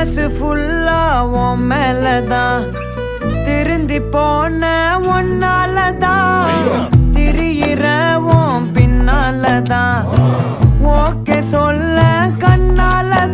மனசு ஃபுல்லா உன் மேலதான் திருந்தி போன ஒன்னாலதான் திரியிற உன் பின்னாலதான் ஓகே சொல்ல கண்ணாலதான்